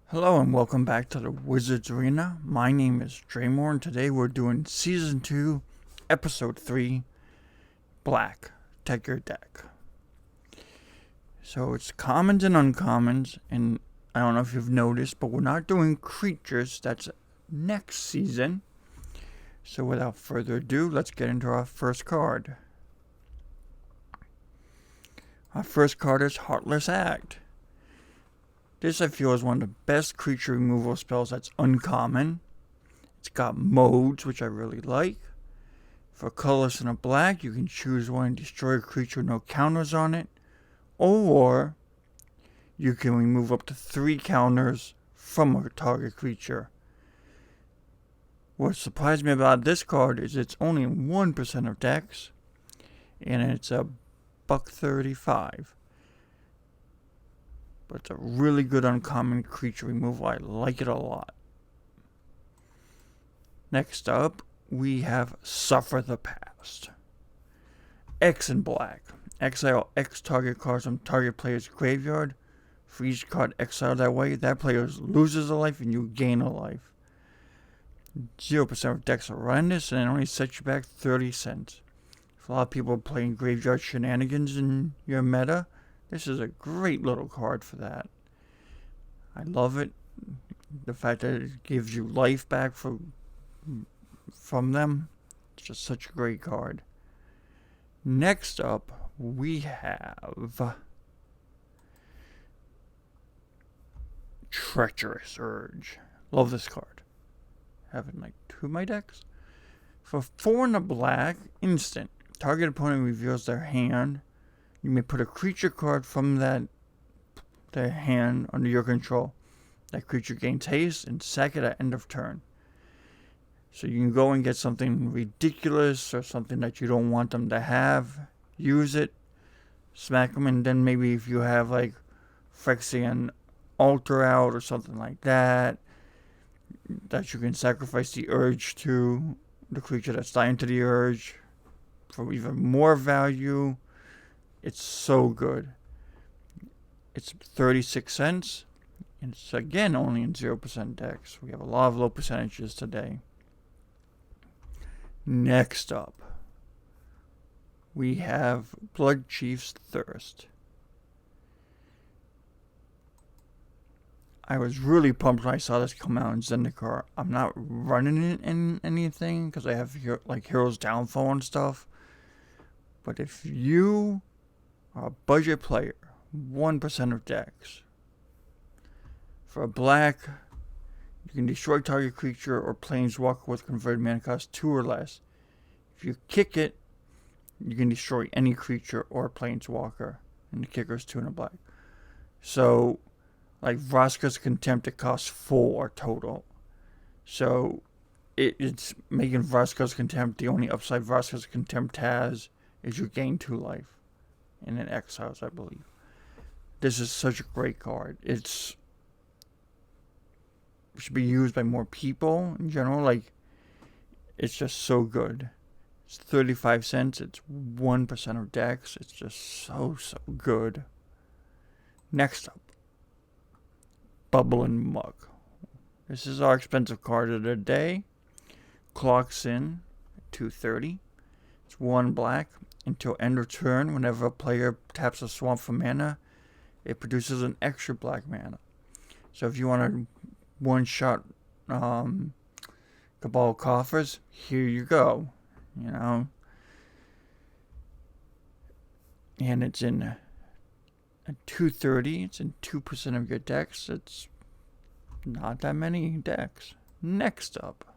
Hello and welcome back to the Wizards Arena. My name is Draymore and today we're doing Season 2, Episode 3, Black. Tech Your Deck. So it's commons and uncommons, and I don't know if you've noticed, but we're not doing creatures. That's next season. So without further ado, let's get into our first card. Our first card is Heartless Act. This I feel is one of the best creature removal spells that's uncommon. It's got modes, which I really like. For colorless and a black, you can choose one and destroy a creature with no counters on it. Or you can remove up to 3 counters from a target creature. What surprised me about this card is it's only in 1% of decks. And it's a $1.35. But it's a really good uncommon creature removal. I like it a lot. Next up, we have Suffer the Past. X in black. Exile X target cards from target player's graveyard. For each card exiled that way, that player loses a life and you gain a life. 0% of decks are running this and it only sets you back 30 cents. If a lot of people are playing graveyard shenanigans in your meta, this is a great little card for that. I love it. The fact that it gives you life back from them. It's just such a great card. Next up, we have Treacherous Urge. Love this card. Have it in like 2 of my decks. For 4 in a black, instant. Target opponent reveals their hand. You may put a creature card from their hand under your control. That creature gains haste and sack it at end of turn. So you can go and get something ridiculous or something that you don't want them to have. Use it, smack them, and then maybe if you have like Phyrexian Altar out or something like that, that you can sacrifice the Urge to, the creature that's dying to the Urge, for even more value. It's so good. It's 36 cents. And it's again only in 0% decks. We have a lot of low percentages today. Next up, we have Blood Chief's Thirst. I was really pumped when I saw this come out in Zendikar. I'm not running it in anything because I have like Heroes Downfall and stuff. But if you are a budget player, 1% of decks. For a black, you can destroy target creature or planeswalker with converted mana cost 2 or less. If you kick it, you can destroy any creature or planeswalker. And the kicker is 2 in a black. So, like Vraska's Contempt, it costs 4 total. So, it's making Vraska's Contempt the only upside Vraska's Contempt has is you gain 2 life. And in exiles, I believe. This is such a great card. It should be used by more people in general. Like, it's just so good. It's 35 cents. It's 1% of decks. It's just so good. Next up, Bubble and Mug. This is our expensive card of the day. Clocks in at 2:30. It's 1 black. Until end of turn, whenever a player taps a swamp for mana, it produces an extra black mana. So if you want to one-shot Cabal Coffers, here you go. You know. And it's in at 2:30. It's in 2% of your decks. It's not that many decks. Next up,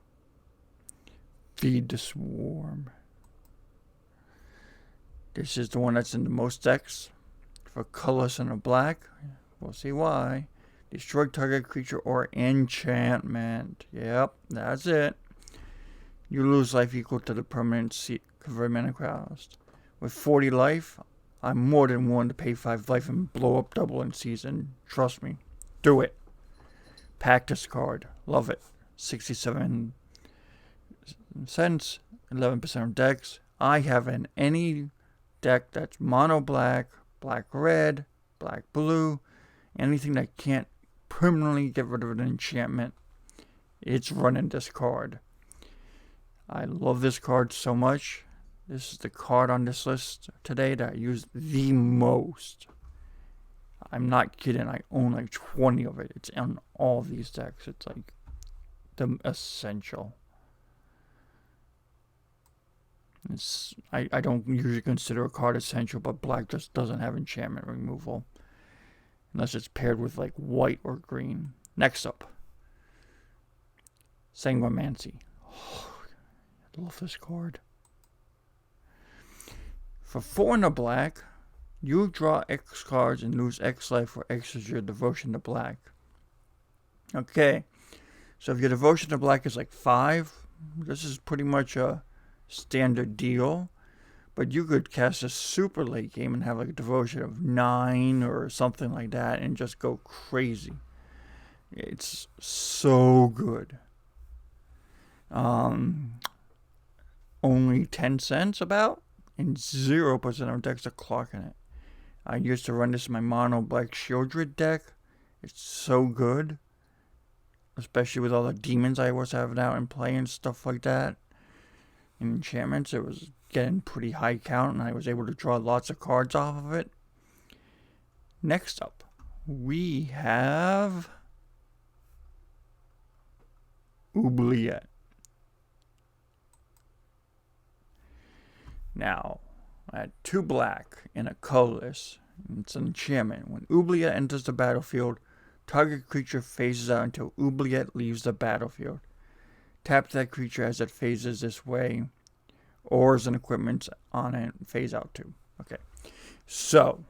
Feed the Swarm. This is the one that's in the most decks. For colorless and a black, we'll see why. Destroy target creature or enchantment. Yep, that's it. You lose life equal to the permanent convert mana cost. With 40 life, I'm more than willing to pay 5 life and blow up double in season. Trust me. Do it. Pack this card. Love it. 67 cents. 11% of decks. I have in any deck that's mono black, black red, black blue, anything that can't permanently get rid of an enchantment, it's running this card. I love this card so much. This is the card on this list today that I use the most. I'm not kidding. I own like 20 of it. It's on all of these decks. It's like the essential. I don't usually consider a card essential, but black just doesn't have enchantment removal. Unless it's paired with like white or green. Next up. Singromancy. Oh, I love this card. For 4 and a black, you draw X cards and lose X life for X is your devotion to black. Okay. So if your devotion to black is like 5, this is pretty much a standard deal. But you could cast a super late game and have like a devotion of 9 or something like that and just go crazy. It's so good. Only 10 cents about, and 0% of decks are clocking it. I used to run this in my mono black Shieldred deck. It's so good. Especially with all the demons I was having out and play and stuff like that. And enchantments, it was getting pretty high count and I was able to draw lots of cards off of it. Next up, we have Oobly Yet. Now, I had 2 black and a colorless. It's an enchantment. When Oobly Yet enters the battlefield, target creature phases out until Oobly Yet leaves the battlefield. Tap that creature as it phases this way. Ores and equipment on it phase out too. Okay. So,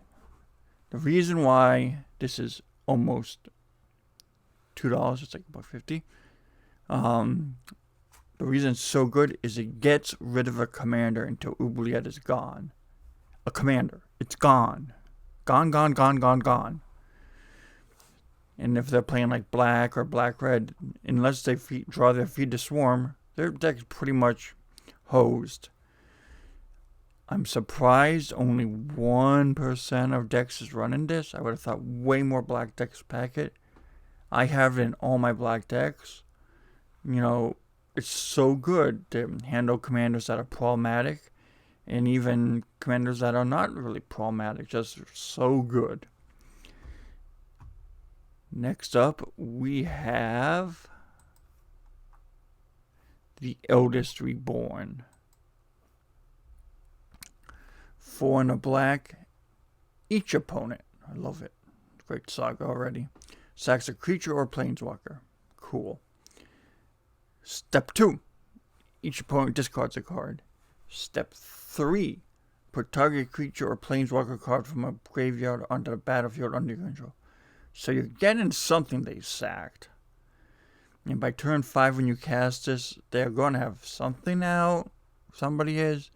the reason why this is almost $2, it's like $1.50. The reason it's so good is it gets rid of a commander until Oobly Yet is gone. A commander. It's gone. Gone, gone, gone, gone, gone. And if they're playing like black or black-red, unless they draw their Feed to Swarm, their deck's pretty much hosed. I'm surprised only 1% of decks is running this. I would have thought way more black decks pack it. I have it in all my black decks. You know, it's so good to handle commanders that are problematic. And even commanders that are not really problematic. Just so good. Next up, we have the Eldest Reborn. 4 and a black. Each opponent. I love it. Great saga already. Sacks a creature or planeswalker. Cool. Step 2. Each opponent discards a card. Step 3. Put target creature or planeswalker card from a graveyard onto the battlefield under your control. So you're getting something they sacked. And by turn 5 when you cast this, they're going to have something out. Somebody is.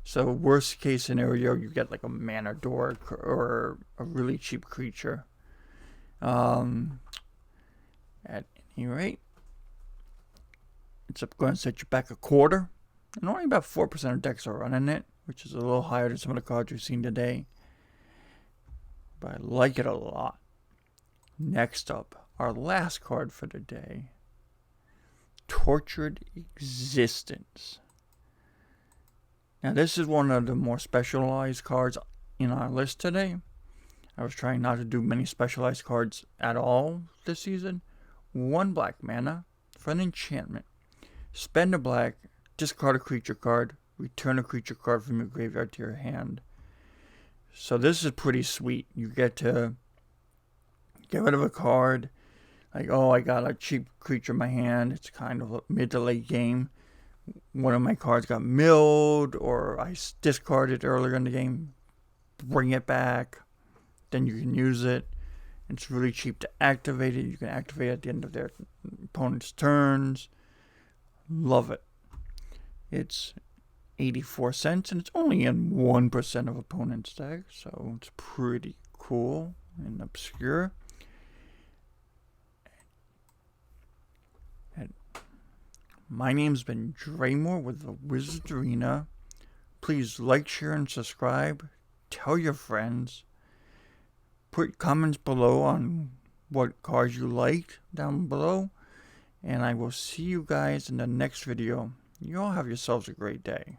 So worst case scenario, you get like a mana dork or a really cheap creature. At any rate, it's going to set you back a quarter. And only about 4% of decks are running it, which is a little higher than some of the cards we've seen today. But I like it a lot. Next up, our last card for the day. Tortured Existence. Now this is one of the more specialized cards in our list today. I was trying not to do many specialized cards at all this season. 1 black mana for an enchantment. Spend a black, discard a creature card, return a creature card from your graveyard to your hand. So this is pretty sweet. You get to get rid of a card. Like, oh, I got a cheap creature in my hand. It's kind of a mid to late game. One of my cards got milled, or I discarded earlier in the game. Bring it back. Then you can use it. It's really cheap to activate it. You can activate it at the end of their opponent's turns. Love it. It's 84 cents, and it's only in 1% of opponent's deck, so it's pretty cool and obscure. And my name's been Draymore with the Wizard's Arena. Please like, share, and subscribe. Tell your friends. Put comments below on what cards you liked down below. And I will see you guys in the next video. You all have yourselves a great day.